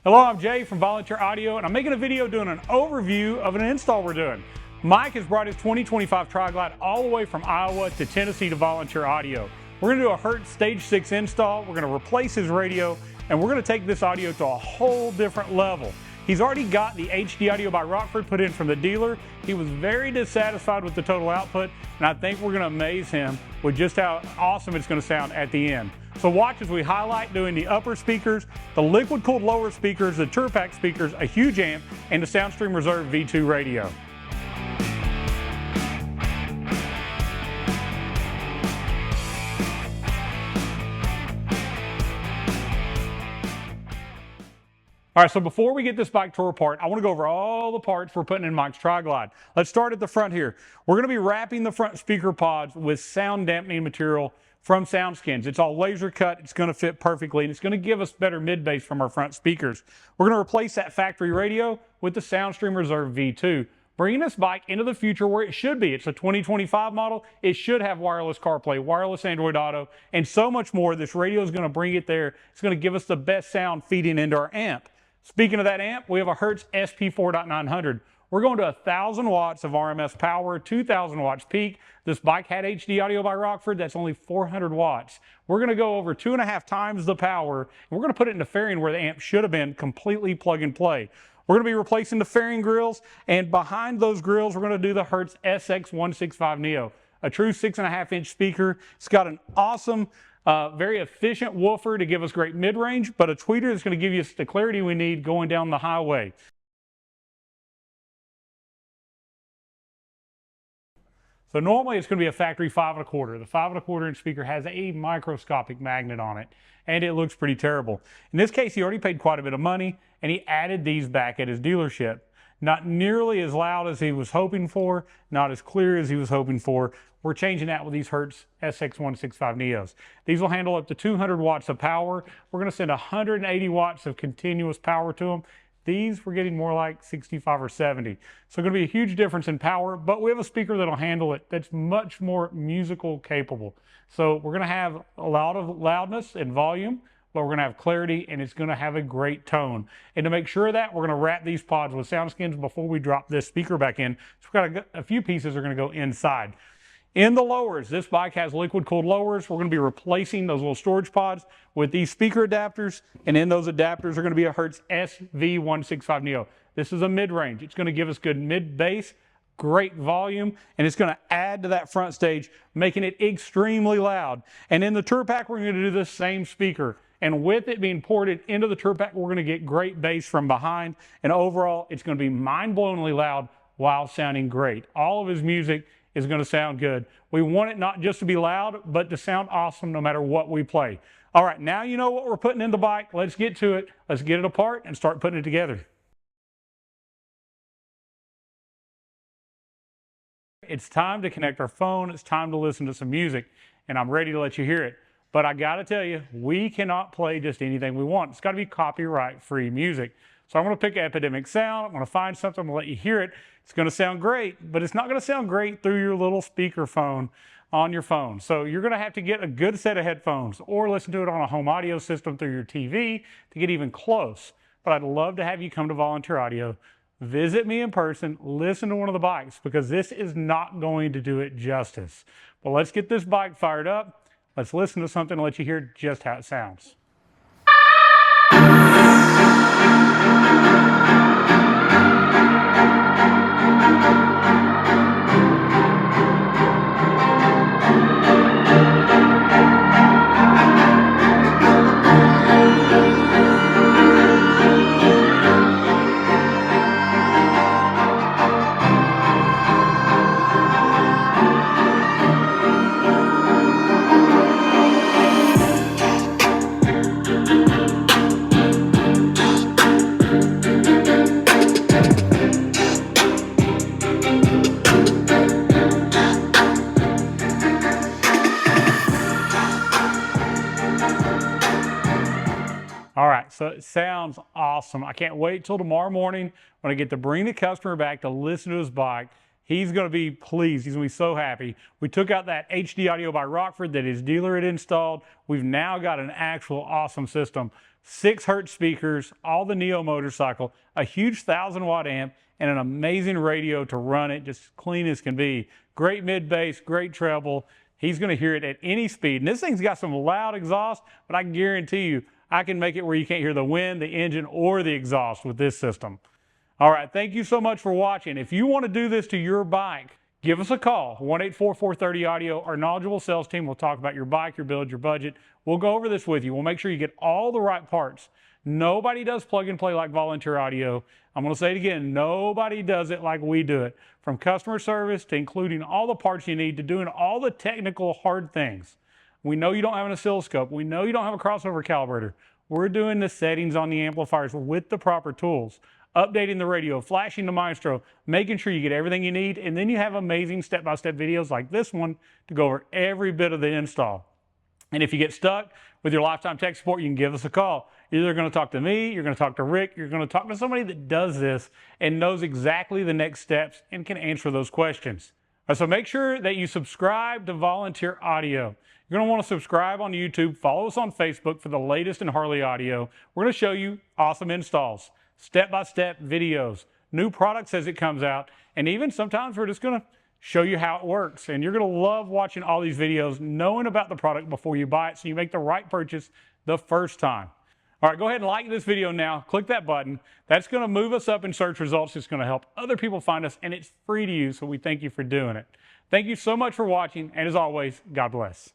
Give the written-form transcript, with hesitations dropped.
Hello, I'm Jay from Volunteer Audio, and I'm making a video doing an overview of an install we're doing. Mike has brought his 2025 Tri Glide all the way from Iowa to Tennessee to Volunteer Audio. We're going to do a Hertz Stage 6 install, we're going to replace his radio, and we're going to take this audio to a whole different level. He's already got the HD audio by Rockford put in from the dealer. He was very dissatisfied with the total output, and I think we're going to amaze him with just how awesome it's going to sound at the end. So watch as we highlight doing the upper speakers, the liquid-cooled lower speakers, the Tour-Pak speakers, a huge amp, and the Soundstream Reserve V2 radio. All right, so before we get this bike tore apart, I want to go over all the parts we're putting in Mike's Tri Glide. Let's start at the front here. We're going to be wrapping the front speaker pods with sound dampening material from SoundSkins. It's all laser cut, it's going to fit perfectly, and it's going to give us better mid-bass from our front speakers. We're going to replace that factory radio with the Soundstream Reserve V2, bringing this bike into the future where it should be. It's a 2025 model. It should have wireless CarPlay, wireless Android Auto, and so much more. This radio is going to bring it there. It's going to give us the best sound feeding into our amp. Speaking of that amp, we have a Hertz SP4.900. We're going to 1,000 watts of RMS power, 2,000 watts peak. This bike had HD audio by Rockford. That's only 400 watts. We're going to go over 2.5 times the power, and we're going to put it in the fairing where the amp should have been, completely plug and play. We're going to be replacing the fairing grills, and behind those grills, we're going to do the Hertz SX165 Neo, a true 6.5-inch speaker. It's got an awesome, very efficient woofer to give us great mid-range, but a tweeter that's going to give us the clarity we need going down the highway. So normally it's going to be a factory 5 1/4. The 5 1/4-inch speaker has a microscopic magnet on it, and it looks pretty terrible. In this case, he already paid quite a bit of money, and he added these back at his dealership. Not nearly as loud as he was hoping for, not as clear as he was hoping for. We're changing that with these Hertz SX165 Neos. These will handle up to 200 watts of power. We're going to send 180 watts of continuous power to them. These we're getting more like 65 or 70. So going to be a huge difference in power, but we have a speaker that'll handle it that's much more musical capable. So we're going to have a lot of loudness and volume, but we're going to have clarity, and it's going to have a great tone. And to make sure of that, we're going to wrap these pods with SoundSkins before we drop this speaker back in. So we've got a few pieces that are going to go inside. In the lowers, this bike has liquid-cooled lowers. We're going to be replacing those little storage pods with these speaker adapters, and in those adapters are going to be a Hertz SV165 Neo. This is a mid-range. It's going to give us good mid-bass, great volume, and it's going to add to that front stage, making it extremely loud. And in the Tour-Pak, we're going to do the same speaker. And with it being ported into the Tour-Pak, we're going to get great bass from behind, and overall, it's going to be mind-blowingly loud while sounding great. All of his music is going to sound good. We want it not just to be loud, but to sound awesome no matter what we play. All right, now you know what we're putting in the bike. Let's get to it. Let's get it apart and start putting it together. It's time to connect our phone. It's time to listen to some music, and I'm ready to let you hear it. But I got to tell you, we cannot play just anything we want. It's got to be copyright-free music. So I'm going to pick Epidemic Sound. I'm going to find something. I'm going to let you hear it. It's going to sound great, but it's not going to sound great through your little speaker phone on your phone. So you're going to have to get a good set of headphones or listen to it on a home audio system through your TV to get even close. But I'd love to have you come to Volunteer Audio, visit me in person, listen to one of the bikes, because this is not going to do it justice. But let's get this bike fired up. Let's listen to something and let you hear just how it sounds. All right, so it sounds awesome. I can't wait till tomorrow morning when I get to bring the customer back to listen to his bike. He's going to be pleased. He's going to be so happy. We took out that HD audio by Rockford that his dealer had installed. We've now got an actual awesome system. 6 Hertz speakers, all the Neo motorcycle, a huge 1,000-watt amp, and an amazing radio to run it, just clean as can be. Great mid bass, great treble. He's going to hear it at any speed. And this thing's got some loud exhaust, but I guarantee you, I can make it where you can't hear the wind, the engine, or the exhaust with this system. All right, thank you so much for watching. If you want to do this to your bike, give us a call, 1-844-30-AUDIO. Our knowledgeable sales team will talk about your bike, your build, your budget. We'll go over this with you. We'll make sure you get all the right parts. Nobody does plug and play like Volunteer Audio. I'm going to say it again, nobody does it like we do it. From customer service to including all the parts you need to doing all the technical hard things. We know you don't have an oscilloscope. We know you don't have a crossover calibrator. We're doing the settings on the amplifiers with the proper tools, updating the radio, flashing the Maestro, making sure you get everything you need, and then you have amazing step-by-step videos like this one to go over every bit of the install. And if you get stuck with your lifetime tech support, you can give us a call. You're either going to talk to me, you're going to talk to Rick, you're going to talk to somebody that does this and knows exactly the next steps and can answer those questions. So make sure that you subscribe to Volunteer Audio. You're going to want to subscribe on YouTube, follow us on Facebook for the latest in Harley audio. We're going to show you awesome installs, step-by-step videos, new products as it comes out, and even sometimes we're just going to show you how it works. And you're going to love watching all these videos, knowing about the product before you buy it so you make the right purchase the first time. All right, go ahead and like this video now. Click that button. That's going to move us up in search results. It's going to help other people find us, and it's free to use, so we thank you for doing it. Thank you so much for watching, and as always, God bless.